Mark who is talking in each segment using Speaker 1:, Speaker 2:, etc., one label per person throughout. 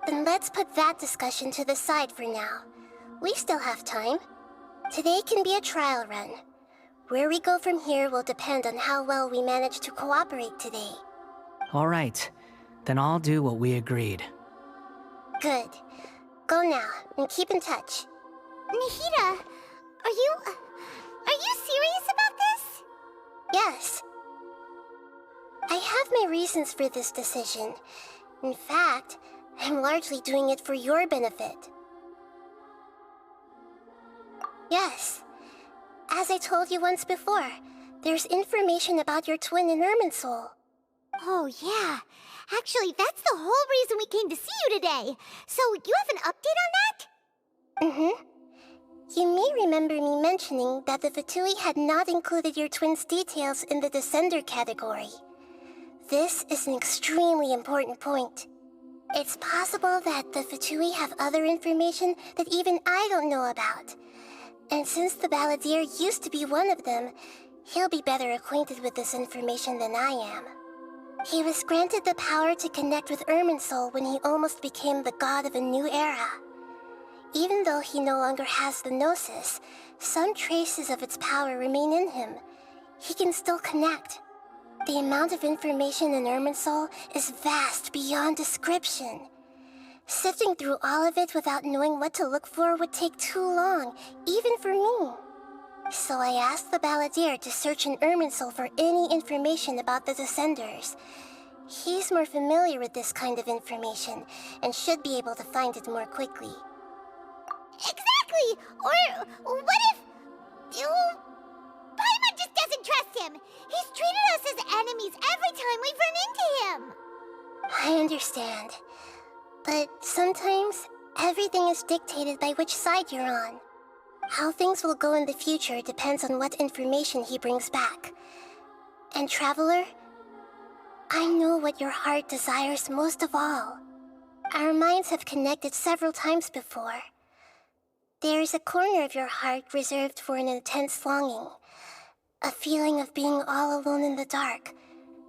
Speaker 1: Then let's put that discussion to the side for now. We still have time. Today can be a trial run. Where we go from here will depend on how well we manage to cooperate today.
Speaker 2: All right, then I'll do what we agreed.
Speaker 1: Good. Go now, and keep in touch.
Speaker 3: Nahida, are you serious about this?
Speaker 1: Yes. I have my reasons for this decision. In fact, I'm largely doing it for your benefit. Yes. As I told you once before, there's information about your twin in Irminsul.
Speaker 3: Oh, yeah. Actually, that's the whole reason we came to see you today. So, you have an update on that?
Speaker 1: Mm-hmm. You may remember me mentioning that the Fatui had not included your twin's details in the Descender category. This is an extremely important point. It's possible that the Fatui have other information that even I don't know about. And since the Balladeer used to be one of them, he'll be better acquainted with this information than I am. He was granted the power to connect with Irminsul when he almost became the god of a new era. Even though he no longer has the Gnosis, some traces of its power remain in him. He can still connect. The amount of information in Irminsul is vast beyond description. Sifting through all of it without knowing what to look for would take too long, even for me. So I asked the Balladeer to search in Irminsul for any information about the Descenders. He's more familiar with this kind of information, and should be able to find it more quickly.
Speaker 3: Exactly! Or what if... Paimon just doesn't trust him! He's treated us as enemies every time we've run into him!
Speaker 1: I understand. But sometimes, everything is dictated by which side you're on. How things will go in the future depends on what information he brings back. And Traveler, I know what your heart desires most of all. Our minds have connected several times before. There is a corner of your heart reserved for an intense longing. A feeling of being all alone in the dark,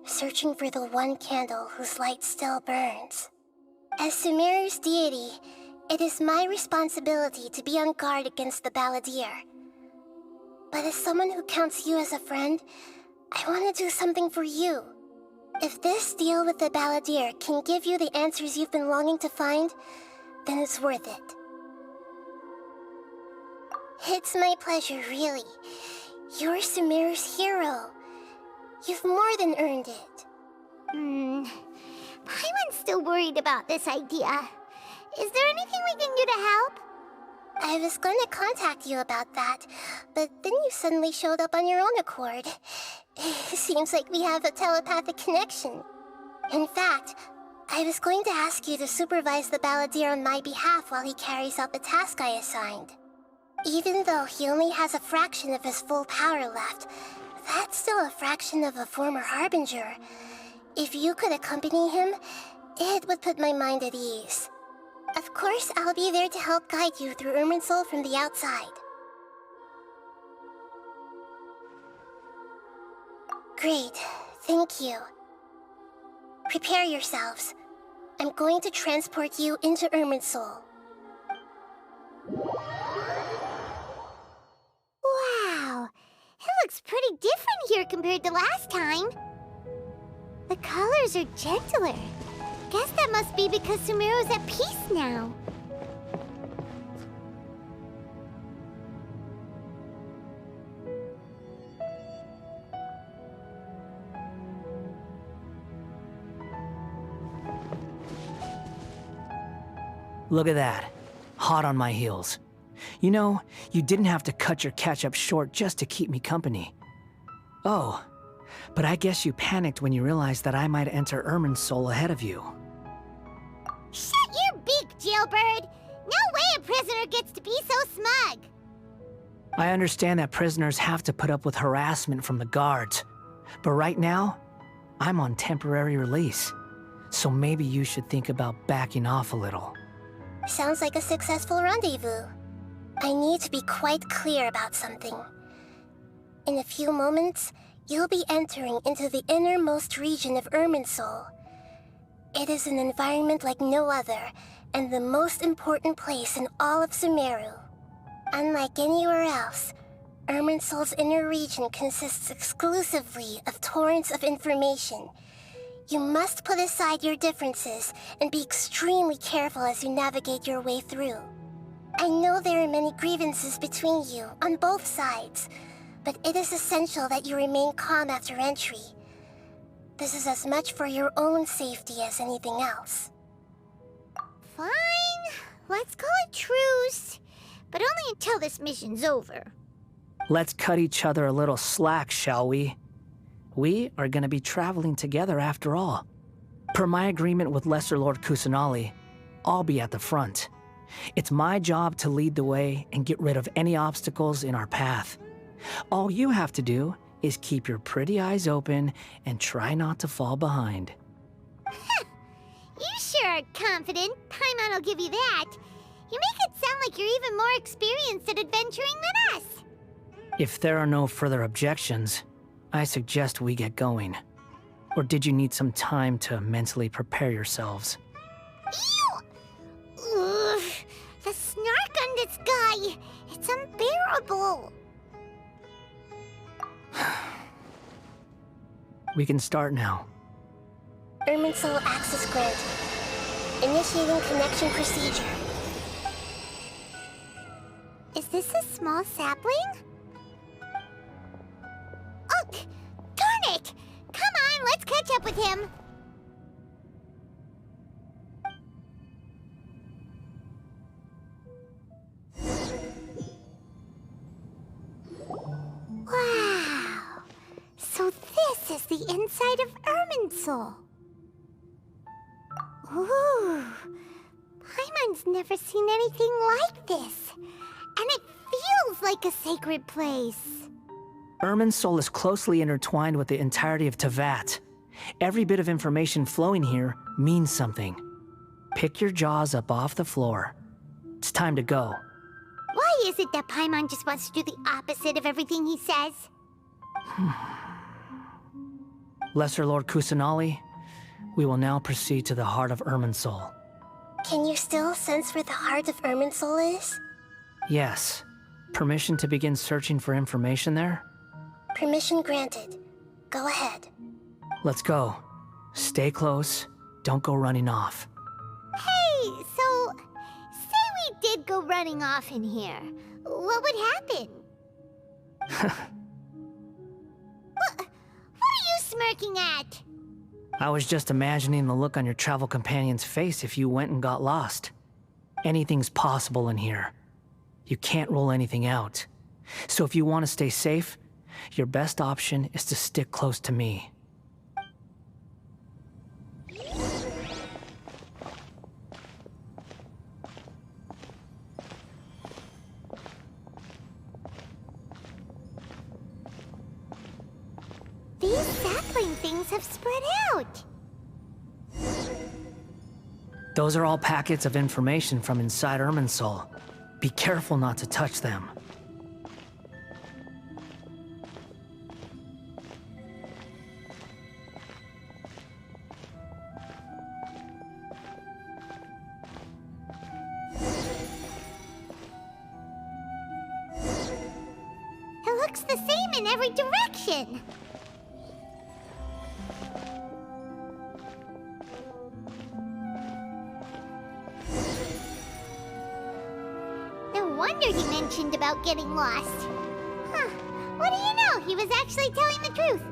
Speaker 1: searching for the one candle whose light still burns. As Sumeru's deity, it is my responsibility to be on guard against the Balladeer. But as someone who counts you as a friend, I want to do something for you. If this deal with the Balladeer can give you the answers you've been longing to find, then it's worth it. It's my pleasure, really. You're Sumeru's hero. You've more than earned it.
Speaker 3: Paimon's still worried about this idea. Is there anything we can do to help?
Speaker 1: I was going to contact you about that, but then you suddenly showed up on your own accord. Seems like we have a telepathic connection. In fact, I was going to ask you to supervise the Balladeer on my behalf while he carries out the task I assigned. Even though he only has a fraction of his full power left, that's still a fraction of a former Harbinger. If you could accompany him, it would put my mind at ease. Of course, I'll be there to help guide you through Irminsul from the outside. Great, thank you. Prepare yourselves. I'm going to transport you into Irminsul.
Speaker 3: Wow, it looks pretty different here compared to last time. The colors are gentler. Guess that must be because Sumeru's at peace now.
Speaker 2: Look at that. Hot on my heels. You know, you didn't have to cut your catch-up short just to keep me company. Oh, but I guess you panicked when you realized that I might enter Irminsul ahead of you.
Speaker 3: Shut your beak, jailbird! No way a prisoner gets to be so smug!
Speaker 2: I understand that prisoners have to put up with harassment from the guards, but right now, I'm on temporary release, so maybe you should think about backing off a little.
Speaker 1: Sounds like a successful rendezvous. I need to be quite clear about something. In a few moments, you'll be entering into the innermost region of Irminsul. It is an environment like no other, and the most important place in all of Sumeru. Unlike anywhere else, Irminsul's inner region consists exclusively of torrents of information. You must put aside your differences and be extremely careful as you navigate your way through. I know there are many grievances between you on both sides, but it is essential that you remain calm after entry. This is as much for your own safety as anything else.
Speaker 3: Fine. Let's call it truce. But only until this mission's over.
Speaker 2: Let's cut each other a little slack, shall we? We are gonna be traveling together after all. Per my agreement with Lesser Lord Kusanali, I'll be at the front. It's my job to lead the way and get rid of any obstacles in our path. All you have to do is keep your pretty eyes open and try not to fall behind.
Speaker 3: You sure are confident. Paimon will give you that. You make it sound like you're even more experienced at adventuring than us.
Speaker 2: If there are no further objections, I suggest we get going. Or did you need some time to mentally prepare yourselves?
Speaker 3: Ew! Ugh, the snark on this guy. It's unbearable.
Speaker 2: We can start now.
Speaker 1: Irminsul access granted. Initiating connection procedure.
Speaker 3: Is this a small sapling? Oh, darn it! Come on, let's catch up with him. Wow! So this is the inside of Irminsul. Ooh! Paimon's never seen anything like this. And it feels like a sacred place.
Speaker 2: Irminsul is closely intertwined with the entirety of Teyvat. Every bit of information flowing here means something. Pick your jaws up off the floor. It's time to go.
Speaker 3: Why is it that Paimon just wants to do the opposite of everything he says?
Speaker 2: Lesser Lord Kusanali, we will now proceed to the heart of Irminsul.
Speaker 1: Can you still sense where the heart of Irminsul is?
Speaker 2: Yes. Permission to begin searching for information there?
Speaker 1: Permission granted. Go ahead.
Speaker 2: Let's go. Stay close. Don't go running off.
Speaker 3: Hey, so say we did go running off in here. What would happen? What are you smirking at?
Speaker 2: I was just imagining the look on your travel companion's face if you went and got lost. Anything's possible in here. You can't rule anything out. So if you want to stay safe, your best option is to stick close to me.
Speaker 3: These sapling things have spread out.
Speaker 2: Those are all packets of information from inside Irminsul. Be careful not to touch them.
Speaker 3: It looks the same in every direction. No wonder he mentioned about getting lost. Huh. What do you know? He was actually telling the truth.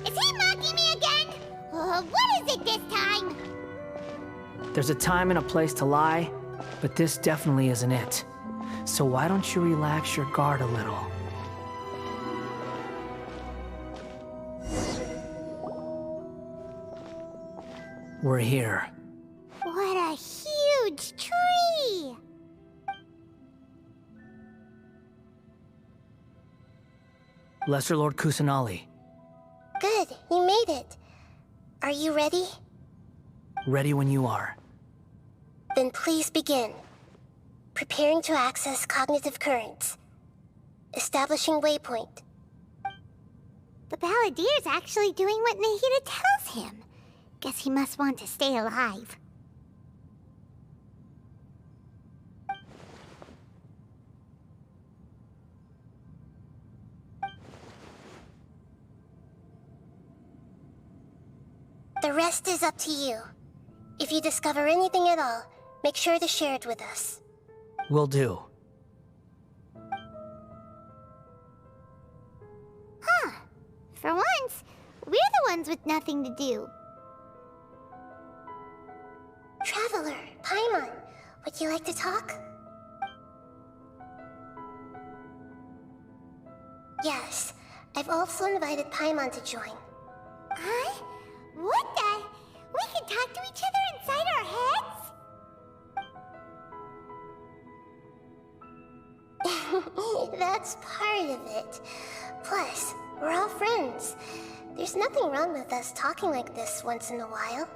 Speaker 3: Is he mocking me again? What is it this time?
Speaker 2: There's a time and a place to lie, but this definitely isn't it. So why don't you relax your guard a little? We're here.
Speaker 3: What a huge tree!
Speaker 2: Lesser Lord Kusanali,
Speaker 1: Good, you made it. Are you ready?
Speaker 2: ready when you are.
Speaker 1: Then please begin. Preparing to access cognitive currents. Establishing waypoint.
Speaker 3: The Balladier's actually doing what Nahida tells him. Guess he must want to stay alive.
Speaker 1: The rest is up to you. If you discover anything at all, make sure to share it with us.
Speaker 2: Will do.
Speaker 3: Huh. For once, we're the ones with nothing to do.
Speaker 1: Traveler, Paimon, would you like to talk? Yes, I've also invited Paimon to join.
Speaker 3: Huh? What the? We can talk to each other inside our heads?
Speaker 1: That's part of it. Plus, we're all friends. There's nothing wrong with us talking like this once in a while.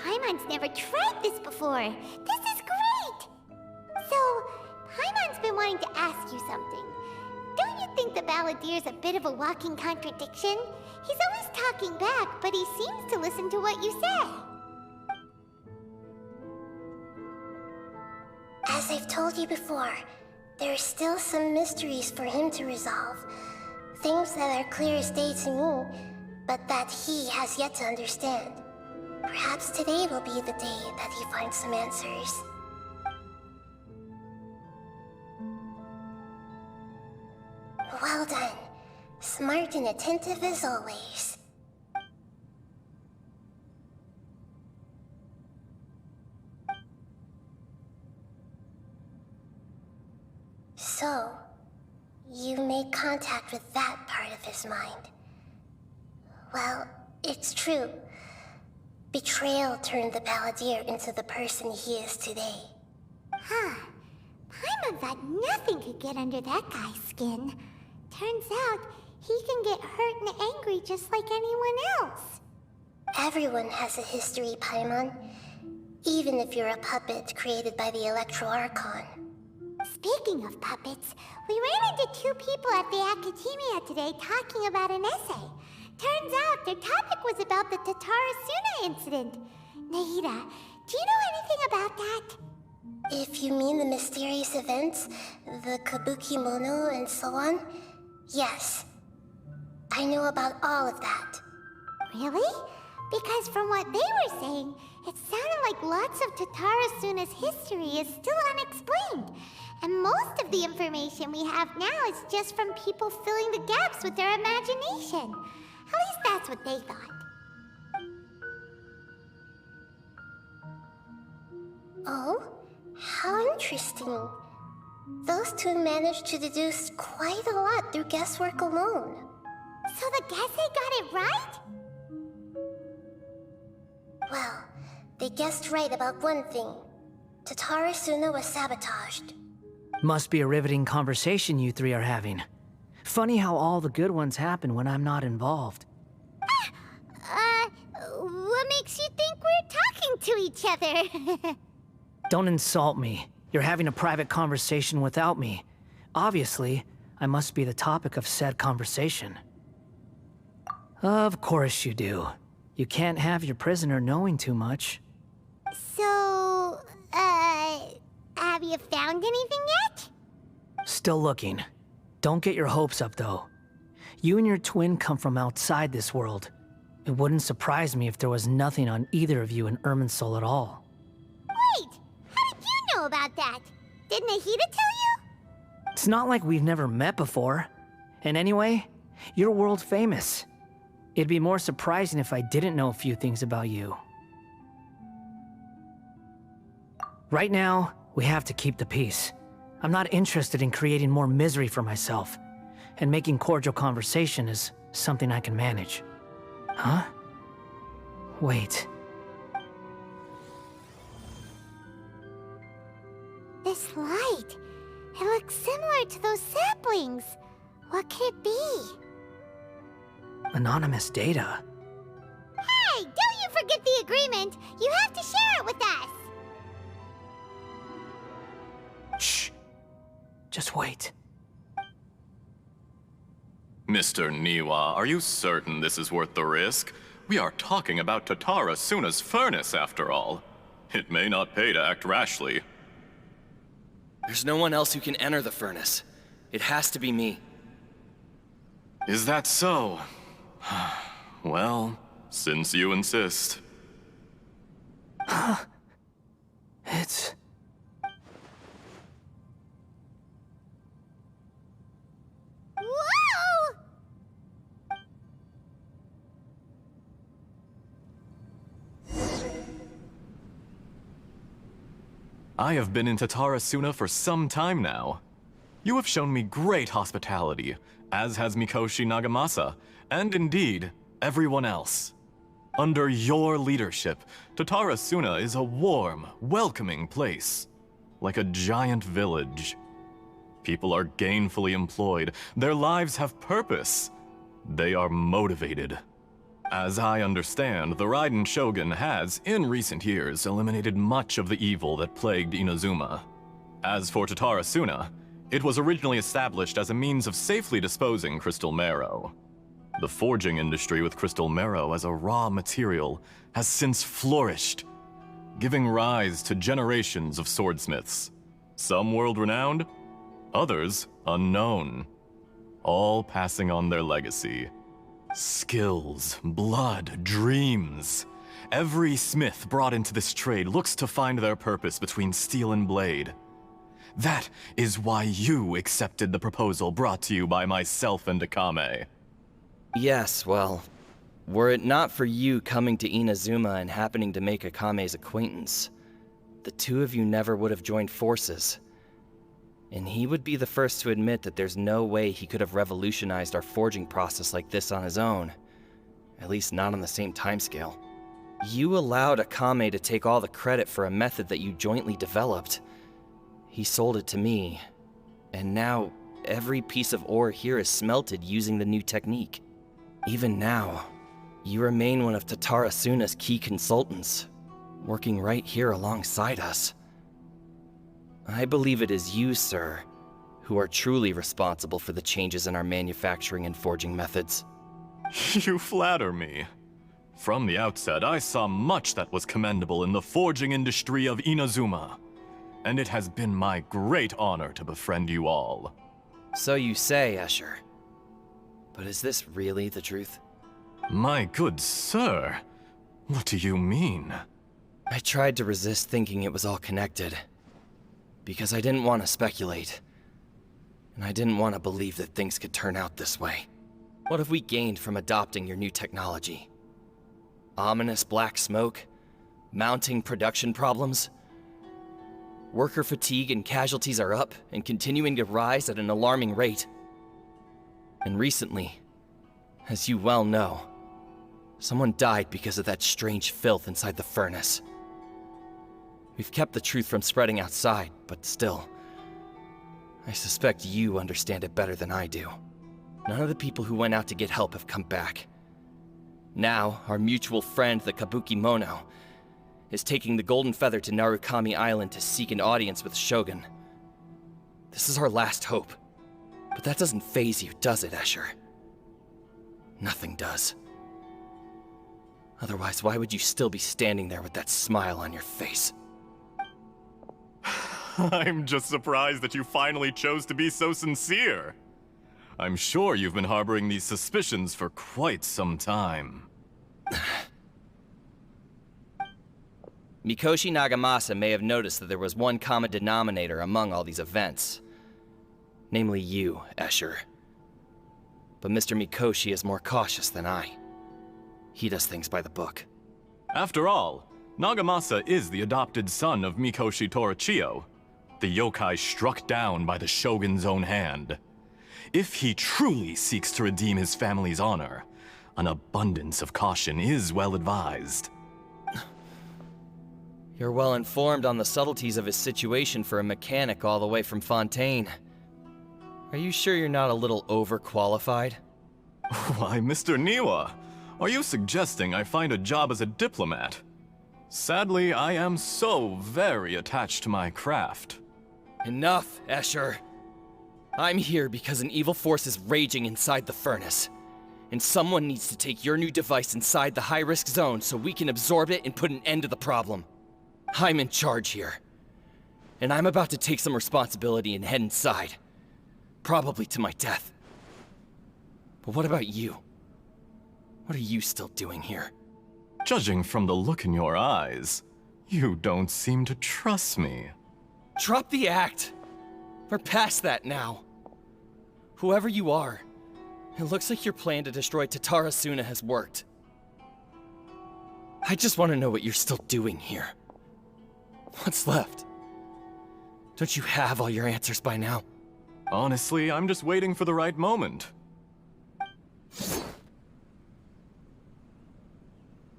Speaker 3: Paimon's never tried this before. This is great! So, Paimon's been wanting to ask you something. Don't you think the Balladier's a bit of a walking contradiction? He's always talking back, but he seems to listen to what you say.
Speaker 1: As I've told you before, there are still some mysteries for him to resolve. Things that are clear as day to me, but that he has yet to understand. Perhaps today will be the day that he finds some answers. Well done. Smart and attentive as always. So, you made contact with that part of his mind. Well, it's true. Betrayal turned the Balladeer into the person he is today.
Speaker 3: Huh. Paimon thought nothing could get under that guy's skin. Turns out, he can get hurt and angry just like anyone else.
Speaker 1: Everyone has a history, Paimon. Even if you're a puppet created by the Archon.
Speaker 3: Speaking of puppets, we ran into two people at the Academia today talking about an essay. Turns out their topic was about the Tatarasuna incident. Nahida, do you know anything about that?
Speaker 1: If you mean the mysterious events, the Kabuki Mono and so on, yes. I know about all of that.
Speaker 3: Really? Because from what they were saying, it sounded like lots of Tatarasuna's history is still unexplained. And most of the information we have now is just from people filling the gaps with their imagination. At least that's what they thought.
Speaker 1: Oh? How interesting. Those two managed to deduce quite a lot through guesswork alone.
Speaker 3: So the Gese got it right?
Speaker 1: Well, they guessed right about one thing. Tatarasuna was sabotaged.
Speaker 2: Must be a riveting conversation you three are having. Funny how all the good ones happen when I'm not involved.
Speaker 3: What makes you think we're talking to each other?
Speaker 2: Don't insult me. You're having a private conversation without me. Obviously, I must be the topic of said conversation. Of course you do. You can't have your prisoner knowing too much.
Speaker 3: So, have you found anything yet?
Speaker 2: Still looking. Don't get your hopes up, though. You and your twin come from outside this world. It wouldn't surprise me if there was nothing on either of you in Irminsul at all.
Speaker 3: Wait! How did you know about that? Did Nahida tell you?
Speaker 2: It's not like we've never met before. And anyway, you're world famous. It'd be more surprising if I didn't know a few things about you. Right now, we have to keep the peace. I'm not interested in creating more misery for myself. And making cordial conversation is something I can manage. Huh? Wait.
Speaker 3: This light. It looks similar to those saplings. What could it be?
Speaker 2: Anonymous data.
Speaker 3: Hey, don't you forget the agreement! You have to share it with us!
Speaker 2: Shh. Just wait.
Speaker 4: Mr. Niwa, are you certain this is worth the risk? We are talking about Tatara Suna's furnace, after all. It may not pay to act rashly.
Speaker 5: There's no one else who can enter the furnace. It has to be me.
Speaker 4: Is that so? Well, since you insist.
Speaker 2: It's...
Speaker 3: Whoa!
Speaker 4: I have been in Tatara Suna for some time now. You have shown me great hospitality, as has Mikoshi Nagamasa, and indeed, everyone else. Under your leadership, Tatara Suna is a warm, welcoming place, like a giant village. People are gainfully employed, their lives have purpose. They are motivated. As I understand, the Raiden Shogun has, in recent years, eliminated much of the evil that plagued Inazuma. As for Tatara Suna, it was originally established as a means of safely disposing crystal marrow. The forging industry with crystal marrow as a raw material has since flourished, giving rise to generations of swordsmiths. Some world-renowned, others unknown, all passing on their legacy. Skills, blood, dreams. Every smith brought into this trade looks to find their purpose between steel and blade. That is why you accepted the proposal brought to you by myself and Akame.
Speaker 5: Yes, well, were it not for you coming to Inazuma and happening to make Akame's acquaintance, the two of you never would have joined forces. And he would be the first to admit that there's no way he could have revolutionized our forging process like this on his own. At least not on the same timescale. You allowed Akame to take all the credit for a method that you jointly developed. He sold it to me, and now every piece of ore here is smelted using the new technique. Even now, you remain one of Tatara Suna's key consultants, working right here alongside us. I believe it is you, sir, who are truly responsible for the changes in our manufacturing and forging methods.
Speaker 4: You flatter me. From the outset, I saw much that was commendable in the forging industry of Inazuma, and it has been my great honor to befriend you all.
Speaker 5: So you say, Escher. But is this really the truth?
Speaker 4: My good sir, what do you mean?
Speaker 5: I tried to resist thinking it was all connected. Because I didn't want to speculate. And I didn't want to believe that things could turn out this way. What have we gained from adopting your new technology? Ominous black smoke? Mounting production problems? Worker fatigue and casualties are up and continuing to rise at an alarming rate. And recently, as you well know, someone died because of that strange filth inside the furnace. We've kept the truth from spreading outside, but still, I suspect you understand it better than I do. None of the people who went out to get help have come back. Now, our mutual friend, the Kabuki Mono, is taking the Golden Feather to Narukami Island to seek an audience with Shogun. This is our last hope. But that doesn't faze you, does it, Escher? Nothing does. Otherwise, why would you still be standing there with that smile on your face?
Speaker 4: I'm just surprised that you finally chose to be so sincere. I'm sure you've been harboring these suspicions for quite some time.
Speaker 5: Mikoshi Nagamasa may have noticed that there was one common denominator among all these events. Namely you, Escher. But Mr. Mikoshi is more cautious than I. He does things by the book.
Speaker 4: After all, Nagamasa is the adopted son of Mikoshi Torachiyo, the yokai struck down by the Shogun's own hand. If he truly seeks to redeem his family's honor, an abundance of caution is well advised.
Speaker 5: You're well informed on the subtleties of his situation for a mechanic all the way from Fontaine. Are you sure you're not a little overqualified?
Speaker 4: Why, Mr. Niwa, are you suggesting I find a job as a diplomat? Sadly, I am so very attached to my craft.
Speaker 5: Enough, Escher. I'm here because an evil force is raging inside the furnace. And someone needs to take your new device inside the high-risk zone so we can absorb it and put an end to the problem. I'm in charge here. And I'm about to take some responsibility and head inside. Probably to my death. But what about you? What are you still doing here?
Speaker 4: Judging from the look in your eyes, you don't seem to trust me.
Speaker 5: Drop the act! We're past that now. Whoever you are, it looks like your plan to destroy Tatara Suna has worked. I just want to know what you're still doing here. What's left? Don't you have all your answers by now?
Speaker 4: Honestly, I'm just waiting for the right moment.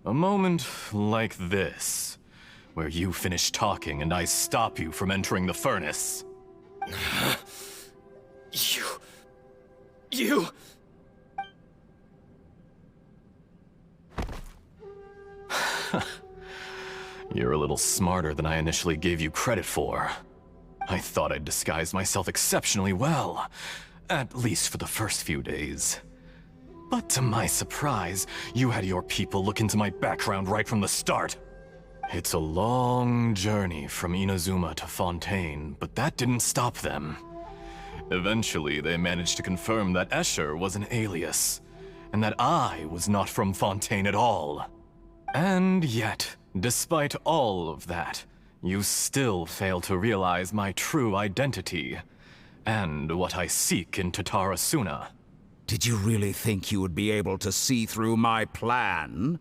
Speaker 4: A moment like this, where you finish talking and I stop you from entering the furnace.
Speaker 5: You...
Speaker 4: You're a little smarter than I initially gave you credit for. I thought I'd disguised myself exceptionally well, at least for the first few days. But to my surprise, you had your people look into my background right from the start. It's a long journey from Inazuma to Fontaine, but that didn't stop them. Eventually, they managed to confirm that Escher was an alias, and that I was not from Fontaine at all. And yet, despite all of that, you still fail to realize my true identity, and what I seek in Tatara Suna.
Speaker 6: Did you really think you would be able to see through my plan?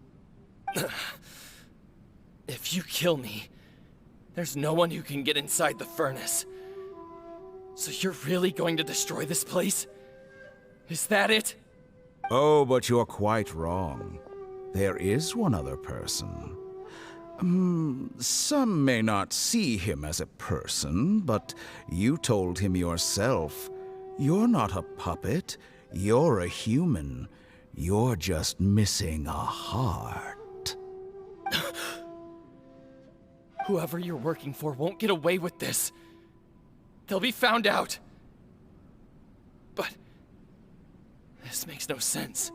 Speaker 5: If you kill me, there's no one who can get inside the furnace. So you're really going to destroy this place? Is that it?
Speaker 6: Oh, but you're quite wrong. There is one other person. Some may not see him as a person, but you told him yourself. You're not a puppet. You're a human. You're just missing a heart.
Speaker 5: Whoever you're working for won't get away with this. They'll be found out. But this makes no sense.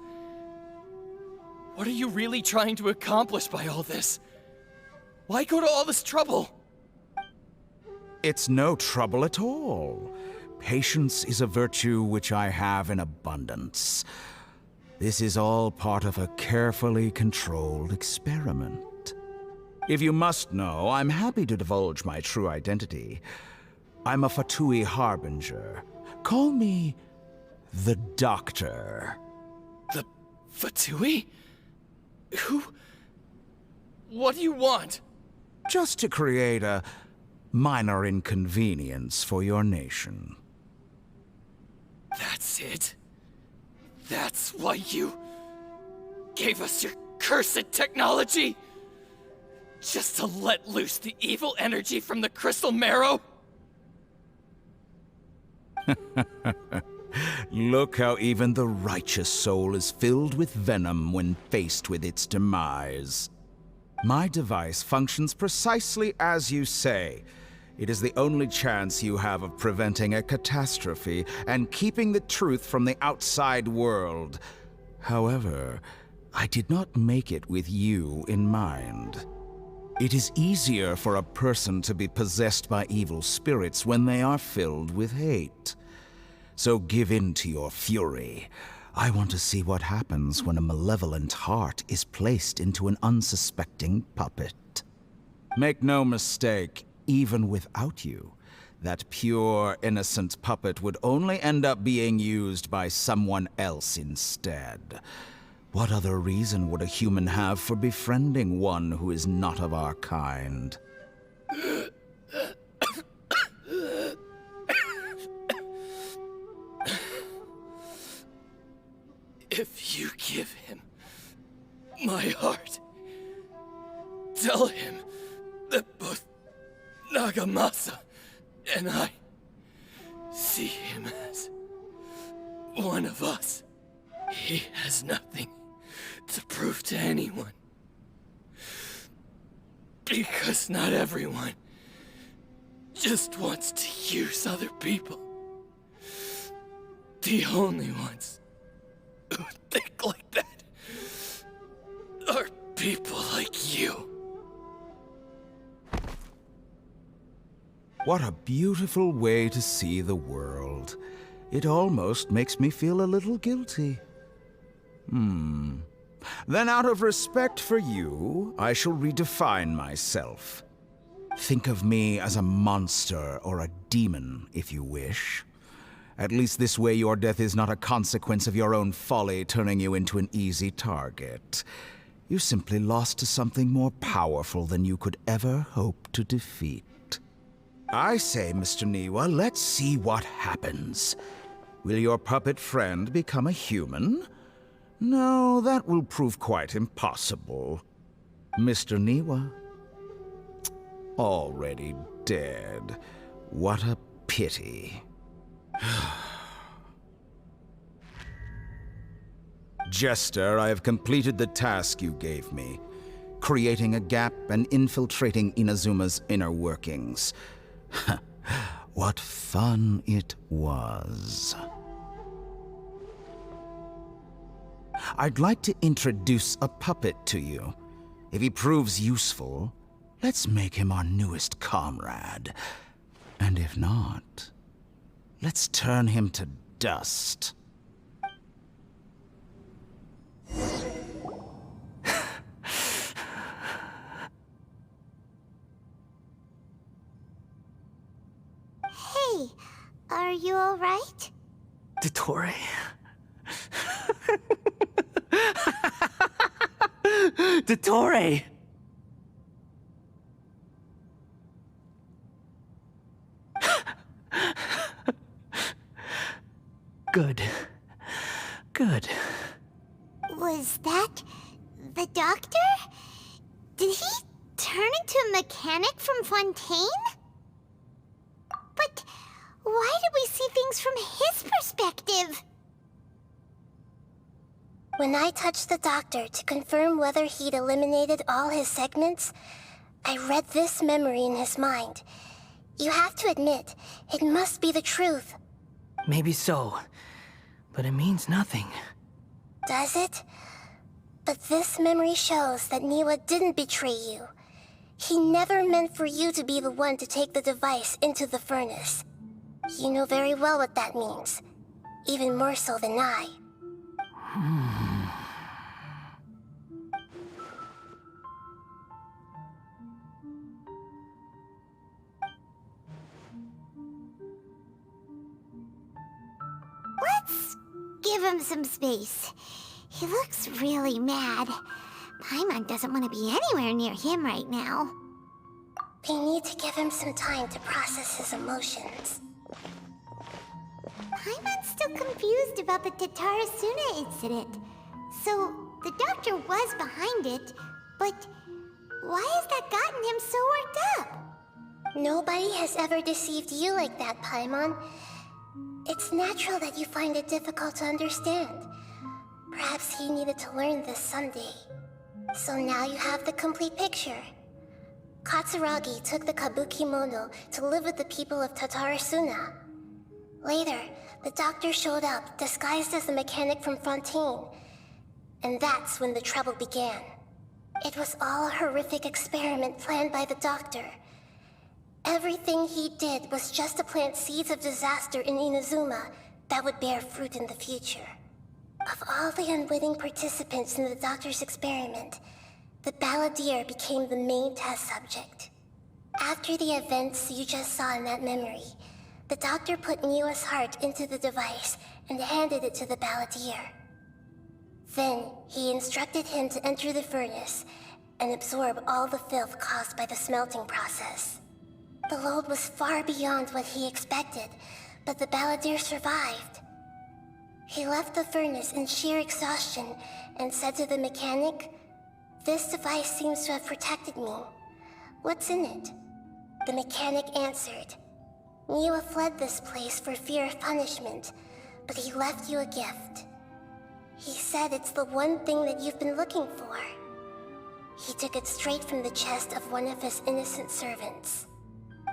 Speaker 5: What are you really trying to accomplish by all this? Why go to all this trouble?
Speaker 6: It's no trouble at all. Patience is a virtue which I have in abundance. This is all part of a carefully controlled experiment. If you must know, I'm happy to divulge my true identity. I'm a Fatui Harbinger. Call me the Doctor.
Speaker 5: The Fatui? Who? What do you want?
Speaker 6: Just to create a minor inconvenience for your nation.
Speaker 5: That's it? That's why you gave us your cursed technology? Just to let loose the evil energy from the crystal marrow?
Speaker 6: Look how even the righteous soul is filled with venom when faced with its demise. My device functions precisely as you say. It is the only chance you have of preventing a catastrophe and keeping the truth from the outside world. However, I did not make it with you in mind. It is easier for a person to be possessed by evil spirits when they are filled with hate. So give in to your fury. I want to see what happens when a malevolent heart is placed into an unsuspecting puppet. Make no mistake, even without you, that pure, innocent puppet would only end up being used by someone else instead. What other reason would a human have for befriending one who is not of our kind?
Speaker 5: If you give him my heart, tell him that both Nagamasa and I see him as one of us. He has nothing to prove to anyone. Because not everyone just wants to use other people. The only ones who think like
Speaker 6: What a beautiful way to see the world. It almost makes me feel a little guilty. Then out of respect for you, I shall redefine myself. Think of me as a monster or a demon, if you wish. At least this way your death is not a consequence of your own folly turning you into an easy target. You simply lost to something more powerful than you could ever hope to defeat. I say, Mr. Niwa, let's see what happens. Will your puppet friend become a human? No, that will prove quite impossible. Mr. Niwa? Already dead. What a pity. Jester, I have completed the task you gave me. Creating a gap and infiltrating Inazuma's inner workings. What fun it was. I'd like to introduce a puppet to you. If he proves useful, let's make him our newest comrade. And if not, let's turn him to dust.
Speaker 3: Hey, are you alright?
Speaker 2: Dottore? Dottore! Good. Good.
Speaker 3: Was that the doctor? Did he turn into a mechanic from Fontaine? But why did we see things from his perspective?
Speaker 1: When I touched the doctor to confirm whether he'd eliminated all his segments, I read this memory in his mind. You have to admit, it must be the truth.
Speaker 2: Maybe so, but it means nothing.
Speaker 1: Does it? But this memory shows that Niwa didn't betray you. He never meant for you to be the one to take the device into the furnace. You know very well what that means. Even more so than I.
Speaker 3: Let's give him some space. He looks really mad. Paimon doesn't want to be anywhere near him right now.
Speaker 1: We need to give him some time to process his emotions.
Speaker 3: Paimon's still confused about the Tatarasuna incident. So, the doctor was behind it, but why has that gotten him so worked up?
Speaker 1: Nobody has ever deceived you like that, Paimon. It's natural that you find it difficult to understand. Perhaps he needed to learn this someday. So now you have the complete picture. Katsuragi took the Kabukimono to live with the people of Tatarasuna. Later, the doctor showed up, disguised as the mechanic from Fontaine. And that's when the trouble began. It was all a horrific experiment planned by the doctor. Everything he did was just to plant seeds of disaster in Inazuma that would bear fruit in the future. Of all the unwitting participants in the doctor's experiment, the balladeer became the main test subject. After the events you just saw in that memory, the doctor put Niwa's heart into the device and handed it to the balladeer. Then, he instructed him to enter the furnace and absorb all the filth caused by the smelting process. The load was far beyond what he expected, but the balladeer survived. He left the furnace in sheer exhaustion and said to the mechanic, "This device seems to have protected me. What's in it?" The mechanic answered, "Niwa fled this place for fear of punishment, but he left you a gift. He said it's the one thing that you've been looking for." He took it straight from the chest of one of his innocent servants.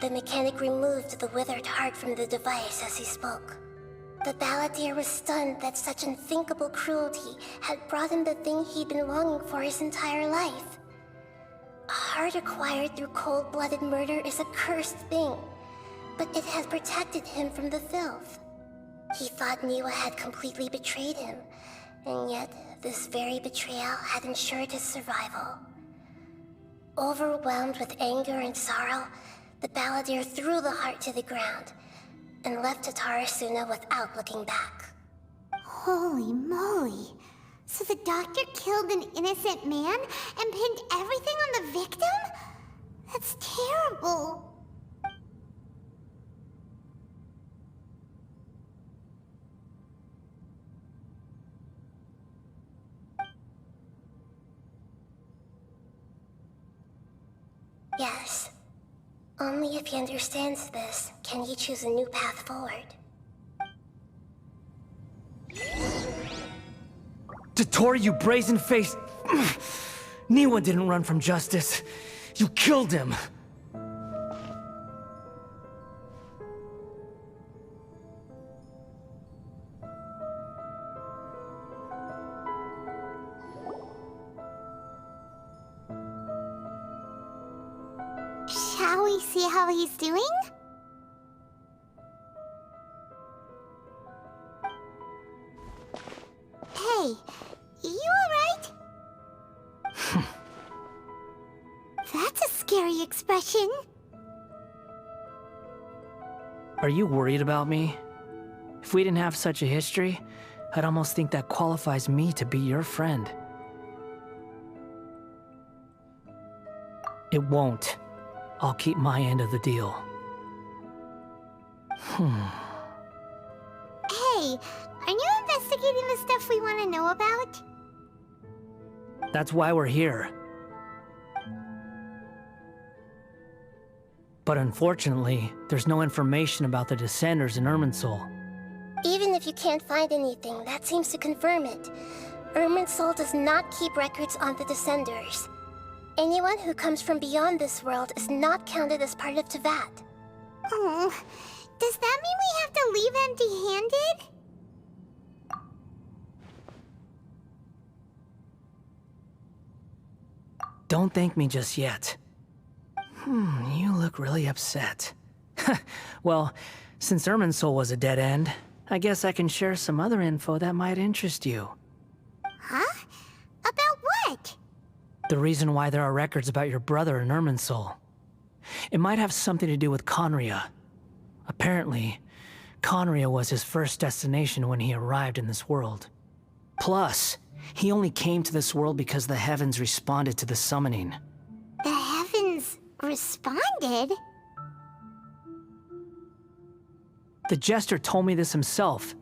Speaker 1: The mechanic removed the withered heart from the device as he spoke. The balladeer was stunned that such unthinkable cruelty had brought him the thing he'd been longing for his entire life. A heart acquired through cold-blooded murder is a cursed thing. but it had protected him from the filth. He thought Niwa had completely betrayed him, and yet this very betrayal had ensured his survival. Overwhelmed with anger and sorrow, the balladeer threw the heart to the ground and left Tatarasuna without looking back.
Speaker 3: Holy moly. So the doctor killed an innocent man and pinned everything on the victim? That's terrible.
Speaker 1: Yes. Only if he understands this can he choose a new path forward.
Speaker 2: Dottore, you brazen-faced... Niwa didn't run from justice. You killed him.
Speaker 3: Shall we see how he's doing? Hey, you alright? That's a scary expression.
Speaker 2: Are you worried about me? If we didn't have such a history, I'd almost think that qualifies me to be your friend. It won't. I'll keep my end of the deal.
Speaker 3: Hey, are you investigating the stuff we want to know about?
Speaker 2: That's why we're here. But unfortunately, there's no information about the Descenders in Irminsul.
Speaker 1: Even if you can't find anything, that seems to confirm it. Irminsul does not keep records on the Descenders. Anyone who comes from beyond this world is not counted as part of Tevat.
Speaker 3: Oh, does that mean we have to leave empty-handed?
Speaker 2: Don't thank me just yet. You look really upset. Well, since Irminsul was a dead end, I guess I can share some other info that might interest you.
Speaker 3: Huh? About what?
Speaker 2: The reason why there are records about your brother in Irminsul. It might have something to do with Conria. Apparently, Conria was his first destination when he arrived in this world. Plus, he only came to this world because the heavens responded to the summoning.
Speaker 3: The heavens responded?
Speaker 2: The Jester told me this himself.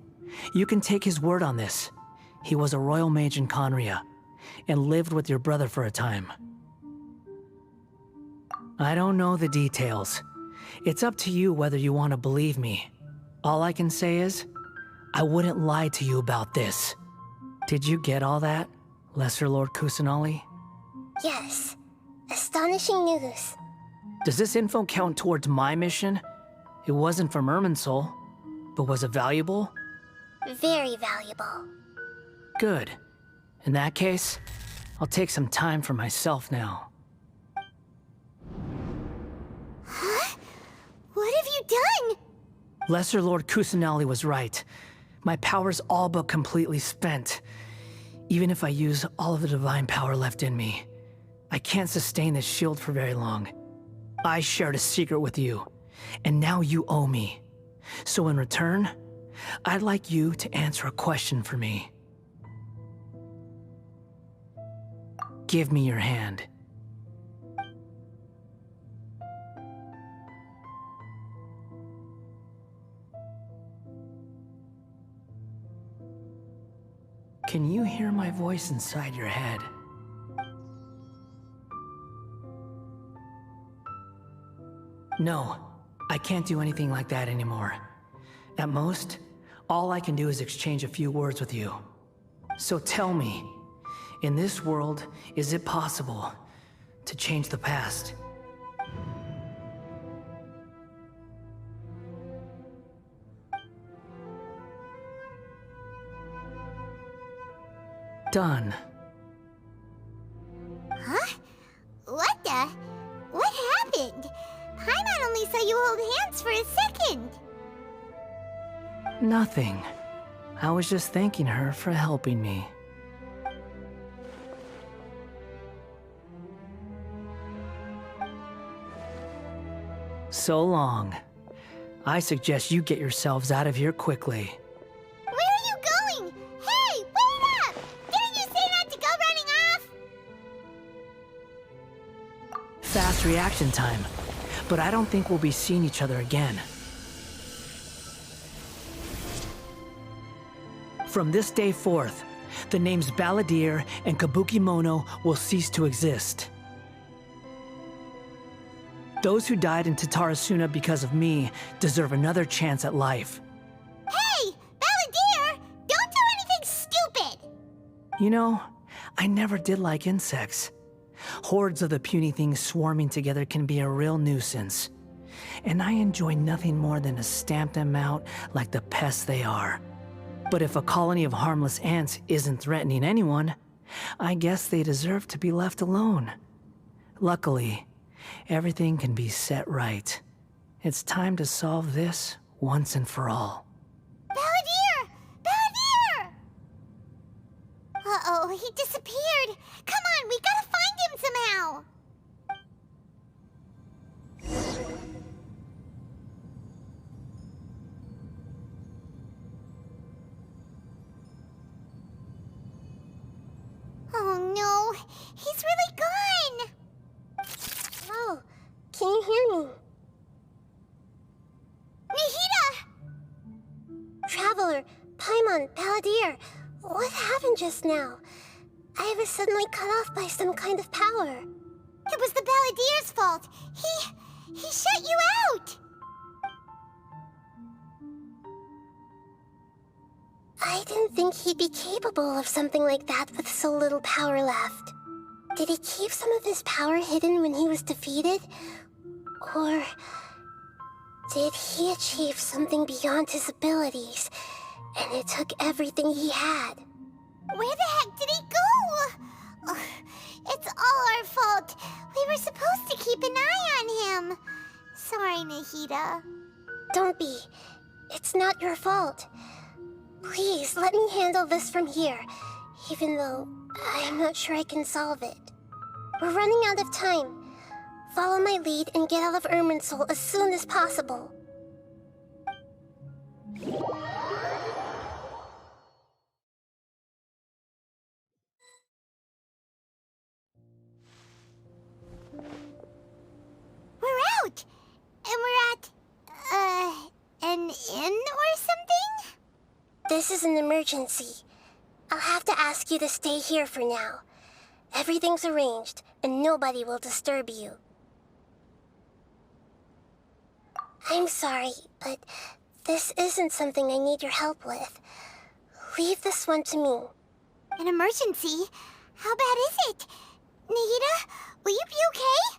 Speaker 2: You can take his word on this. He was a royal mage in Conria, and lived with your brother for a time. I don't know the details. It's up to you whether you want to believe me. All I can say is, I wouldn't lie to you about this. Did you get all that, Lesser Lord Kusanali?
Speaker 1: Yes. Astonishing news.
Speaker 2: Does this info count towards my mission? It wasn't from Irminsul, but was it valuable?
Speaker 1: Very valuable.
Speaker 2: Good. In that case, I'll take some time for myself now.
Speaker 3: Huh? What have you done?
Speaker 2: Lesser Lord Kusanali was right. My power's all but completely spent. Even if I use all of the divine power left in me, I can't sustain this shield for very long. I shared a secret with you, and now you owe me. So in return, I'd like you to answer a question for me. Give me your hand. Can you hear my voice inside your head? No, I can't do anything like that anymore. At most, all I can do is exchange a few words with you. So tell me, in this world, is it possible to change the past? Done.
Speaker 3: Huh? What the? What happened? Paimon only saw you hold hands for a second.
Speaker 2: Nothing. I was just thanking her for helping me. So long. I suggest you get yourselves out of here quickly.
Speaker 3: Where are you going? Hey, wait up! Didn't you say not to go running off?
Speaker 2: Fast reaction time. But I don't think we'll be seeing each other again. From this day forth, the names Balladeer and Kabukimono will cease to exist. Those who died in Tatarasuna because of me deserve another chance at life.
Speaker 3: Hey, Balladeer! Don't do anything stupid!
Speaker 2: You know, I never did like insects. Hordes of the puny things swarming together can be a real nuisance. And I enjoy nothing more than to stamp them out like the pests they are. But if a colony of harmless ants isn't threatening anyone, I guess they deserve to be left alone. Luckily, everything can be set right. It's time to solve this once and for all.
Speaker 3: Balladeer! Balladeer! Uh-oh, he disappeared. Come on, we gotta find him somehow. Oh no, he's really gone.
Speaker 1: Oh, can you hear me?
Speaker 3: Nahida!
Speaker 1: Traveler, Paimon, Balladeer, what happened just now? I was suddenly cut off by some kind of power.
Speaker 3: It was the Balladeer's fault. He shut you out.
Speaker 1: I didn't think he'd be capable of something like that with so little power left. Did he keep some of his power hidden when he was defeated? Or did he achieve something beyond his abilities, and it took everything he had?
Speaker 3: Where the heck did he go? Ugh, it's all our fault. We were supposed to keep an eye on him. Sorry, Nahida.
Speaker 1: Don't be. It's not your fault. Please, let me handle this from here, even though I'm not sure I can solve it. We're running out of time. Follow my lead and get out of Irminsul as soon as possible.
Speaker 3: We're out! And we're at, an inn or something?
Speaker 1: This is an emergency. I'll have to ask you to stay here for now. Everything's arranged, and nobody will disturb you. I'm sorry, but this isn't something I need your help with. Leave this one to me.
Speaker 3: An emergency? How bad is it? Nahida, will you be okay?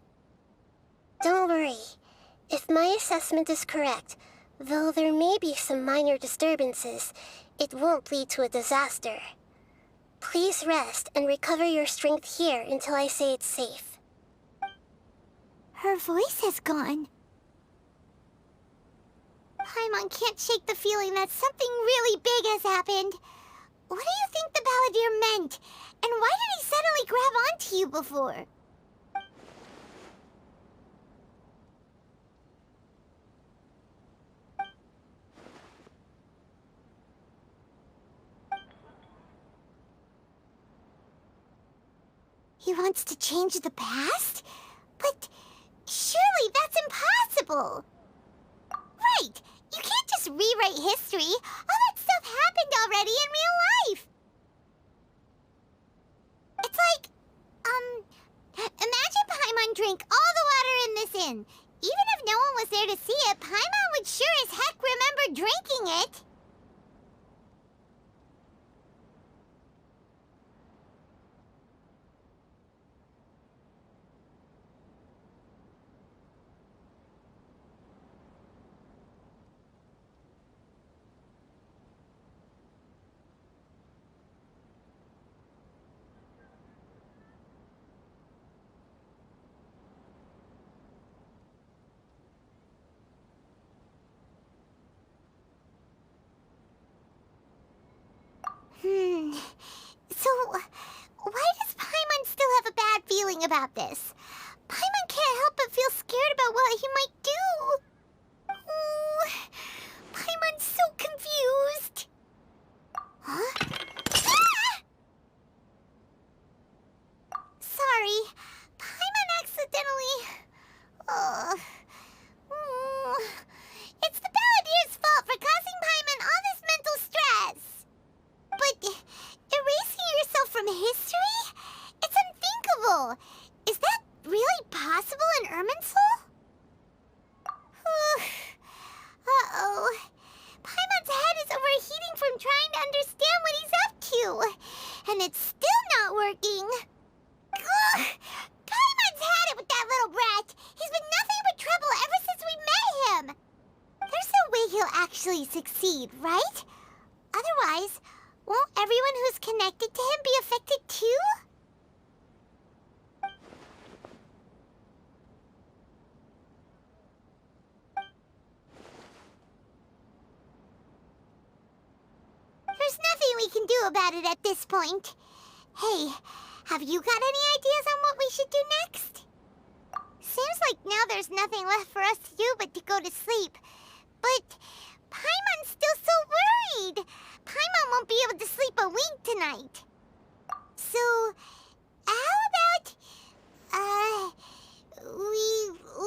Speaker 1: Don't worry. If my assessment is correct, though there may be some minor disturbances, it won't lead to a disaster. Please rest and recover your strength here until I say it's safe.
Speaker 3: Her voice has gone. Paimon can't shake the feeling that something really big has happened. What do you think the Balladeer meant? And why did he suddenly grab onto you before? He wants to change the past? But surely that's impossible! Right! You can't just rewrite history! All that stuff happened already in real life! It's like, imagine Paimon drank all the water in this inn. Even if no one was there to see it, Paimon would sure as heck remember drinking it! about this. Paimon can't help but feel scared about what he might do. Oh, Paimon's so confused. Huh? Ah! Sorry, Paimon accidentally... It's the Balladier's fault for causing Paimon all this mental stress. But erasing yourself from history? It's unthinkable. Is that really possible in Irminsul? Uh-oh. Paimon's head is overheating from trying to understand what he's up to. And it's still not working. Ugh! Paimon's had it with that little brat. He's been nothing but trouble ever since we met him. There's no way he'll actually succeed, right? Otherwise, won't everyone who's connected to him be affected too? There's nothing we can do about it at this point. Hey, have you got any ideas on what we should do next? Seems like now there's nothing left for us to do but to go to sleep. But Paimon's still so worried. Paimon won't be able to sleep a wink tonight. So, how about, we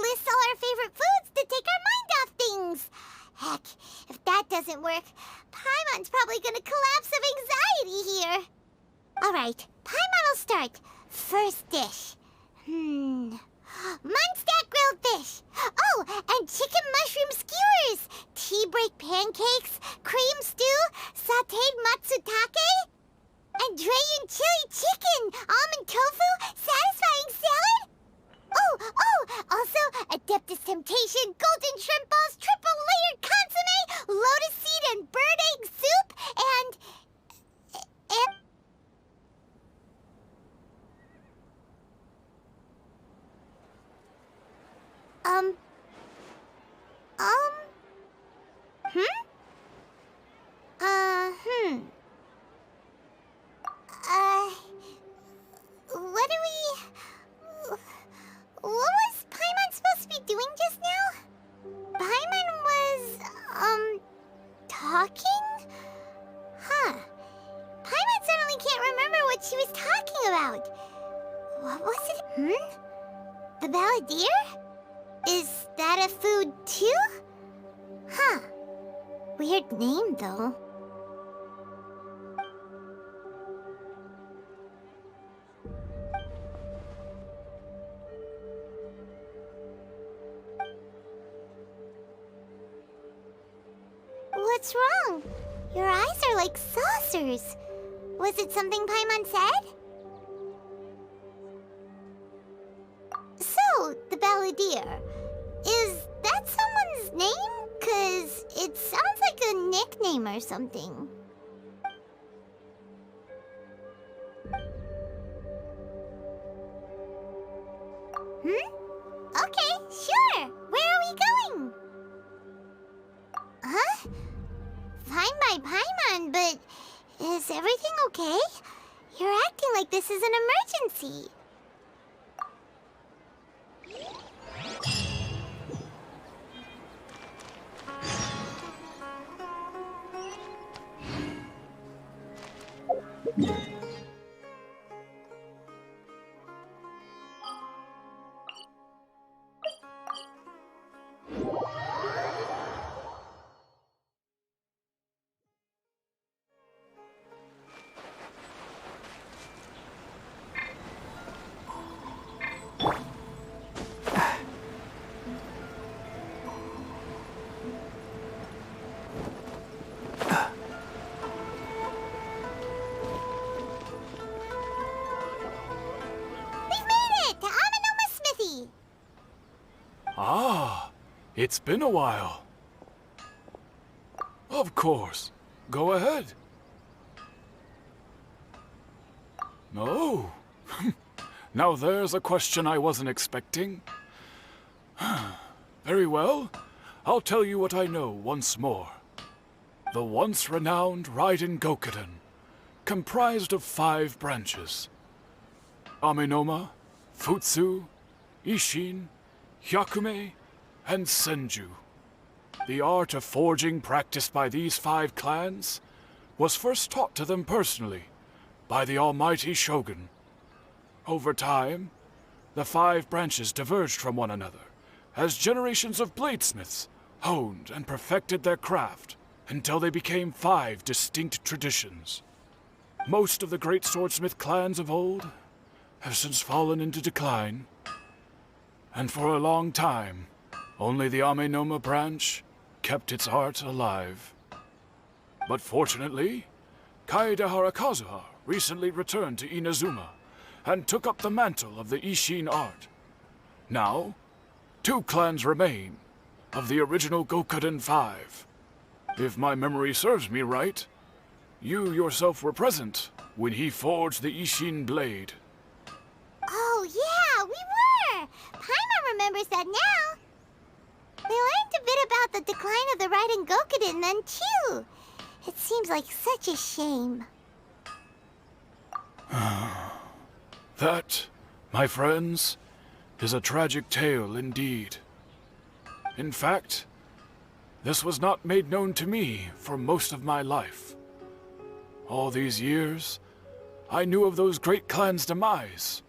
Speaker 3: list all our favorite foods to take our mind off things? Heck, if that doesn't work, Paimon's probably gonna collapse of anxiety here. Alright, Paimon will start. First dish. Munstack grilled fish. Oh, and chicken mushroom skewers. Tea break pancakes, cream stew, sauteed matsutake, and Dragon chili chicken, almond tofu, satisfying salad. Oh, also Adeptus Temptation, golden shrimp balls, triple layered consomme, lotus seed and bird egg soup, and... What was Paimon supposed to be doing just now? Paimon was, talking? Huh. Paimon suddenly can't remember what she was talking about. What was it? The Balladeer? Is that a food too? Huh. Weird name, though. What's wrong? Your eyes are like saucers. Was it something Paimon said? So, the Balladeer. Is that someone's name? 'Cause it sounds like a nickname or something. Okay, sure. Where are we going? Huh? Fine by Paimon, but is everything okay? You're acting like this is an emergency.
Speaker 7: Ah, it's been a while. Of course. Go ahead. No. Now there's a question I wasn't expecting. Very well. I'll tell you what I know once more. The once renowned Raiden Gokuden, comprised of 5 branches. Aminoma, Futsu, Ishin, Hyakume, and Senju. The art of forging practiced by these 5 clans was first taught to them personally by the almighty Shogun. Over time, the 5 branches diverged from one another as generations of bladesmiths honed and perfected their craft until they became 5 distinct traditions. Most of the great swordsmith clans of old have since fallen into decline, and for a long time, only the Amenoma branch kept its art alive. But fortunately, Kaedehara Kazuha recently returned to Inazuma and took up the mantle of the Ishin art. Now, 2 clans remain of the original Gokuden 5. If my memory serves me right, you yourself were present when he forged the Ishin blade.
Speaker 3: Oh, yeah, we were! Paimon remembers that now. We learned a bit about the decline of the Raiden Gokuden then, too. It seems like such a shame.
Speaker 7: That, my friends, is a tragic tale indeed. In fact, this was not made known to me for most of my life. All these years, I knew of those great clans' demise,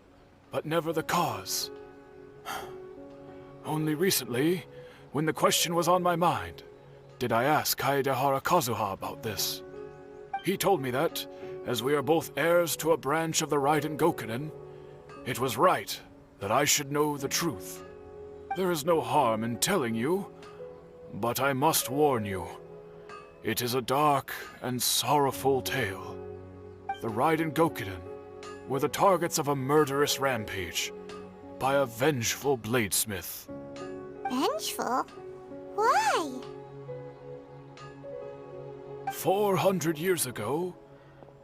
Speaker 7: but never the cause. Only recently, when the question was on my mind, did I ask Kaedehara Kazuha about this. He told me that, as we are both heirs to a branch of the Raiden Gokunen, it was right that I should know the truth. There is no harm in telling you, but I must warn you. It is a dark and sorrowful tale. The Raiden Gokuden were the targets of a murderous rampage by a vengeful bladesmith.
Speaker 3: Vengeful? Why?
Speaker 7: 400 years ago,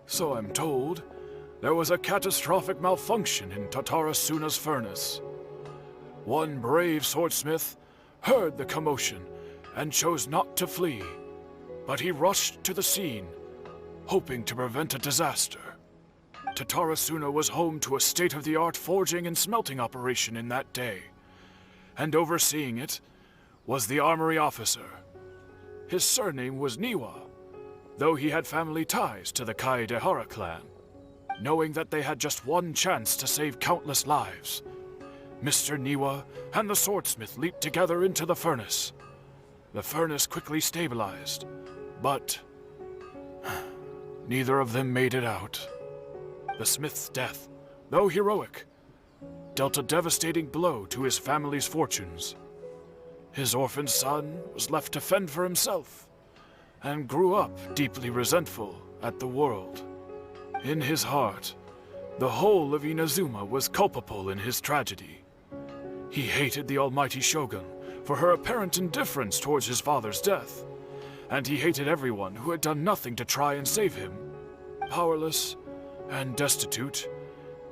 Speaker 7: so I'm told, there was a catastrophic malfunction in Tatarasuna's furnace. One brave swordsmith heard the commotion and chose not to flee, but he rushed to the scene, hoping to prevent a disaster. Tatarasuna was home to a state-of-the-art forging and smelting operation in that day, and overseeing it was the armory officer. His surname was Niwa, though he had family ties to the Kaedehara clan. Knowing that they had just one chance to save countless lives, Mr. Niwa and the swordsmith leaped together into the furnace. The furnace quickly stabilized, but neither of them made it out. The smith's death, though heroic, dealt a devastating blow to his family's fortunes. His orphaned son was left to fend for himself, and grew up deeply resentful at the world. In his heart, the whole of Inazuma was culpable in his tragedy. He hated the almighty Shogun for her apparent indifference towards his father's death, and he hated everyone who had done nothing to try and save him. Powerless and destitute,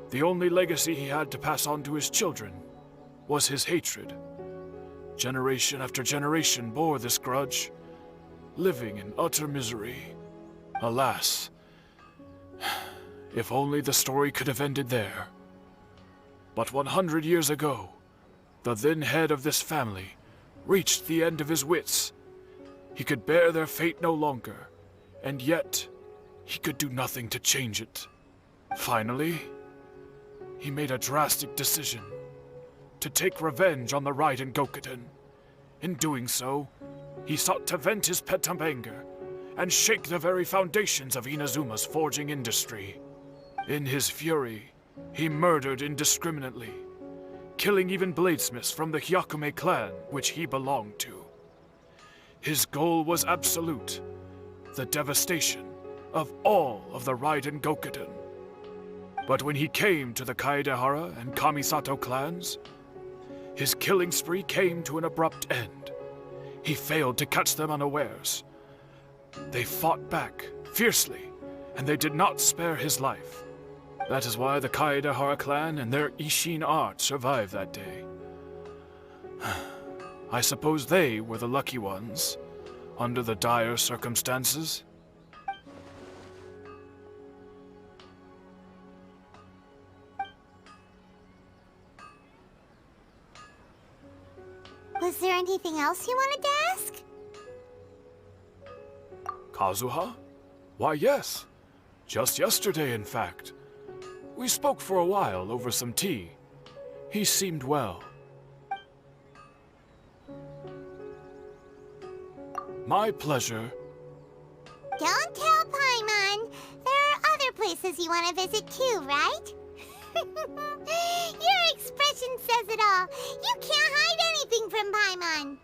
Speaker 7: the only legacy he had to pass on to his children was his hatred. Generation after generation bore this grudge, living in utter misery. Alas, if only the story could have ended there. But 100 years ago, the then head of this family reached the end of his wits. He could bear their fate no longer, and yet he could do nothing to change it. Finally, he made a drastic decision to take revenge on the Raiden Gokuden. In doing so, he sought to vent his pent up anger and shake the very foundations of Inazuma's forging industry. In his fury, he murdered indiscriminately, killing even bladesmiths from the Hyakume clan which he belonged to. His goal was absolute, the devastation of all of the Raiden Gokuden. But when he came to the Kaedehara and Kamisato clans, his killing spree came to an abrupt end. He failed to catch them unawares. They fought back fiercely, and they did not spare his life. That is why the Kaedehara clan and their Ishin art survived that day. I suppose they were the lucky ones, under the dire circumstances.
Speaker 3: Was there anything else you wanted to ask?
Speaker 7: Kazuha? Why, yes. Just yesterday, in fact. We spoke for a while over some tea. He seemed well. My pleasure.
Speaker 3: Don't tell Paimon. There are other places you want to visit too, right? Your expression says it all. You can't hide anything from Paimon.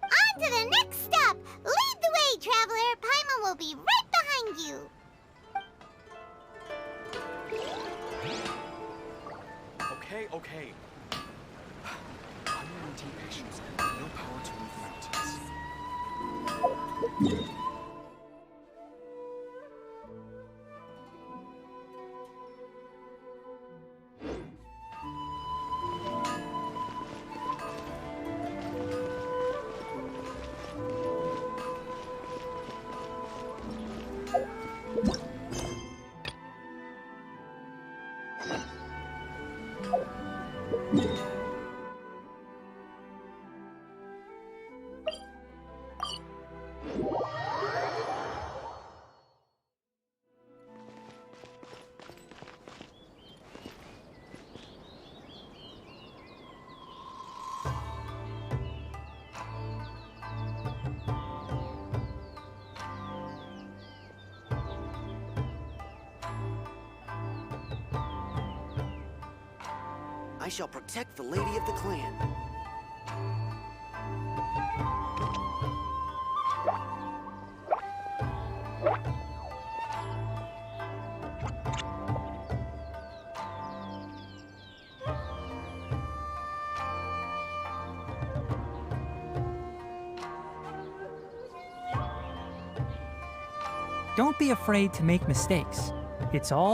Speaker 3: On to the next stop. Lead the way, traveler. Paimon will be right behind you.
Speaker 8: Okay. Unlimited patience and no power to move mountains.
Speaker 9: I shall protect the lady of the clan.
Speaker 10: Don't be afraid to make mistakes. It's all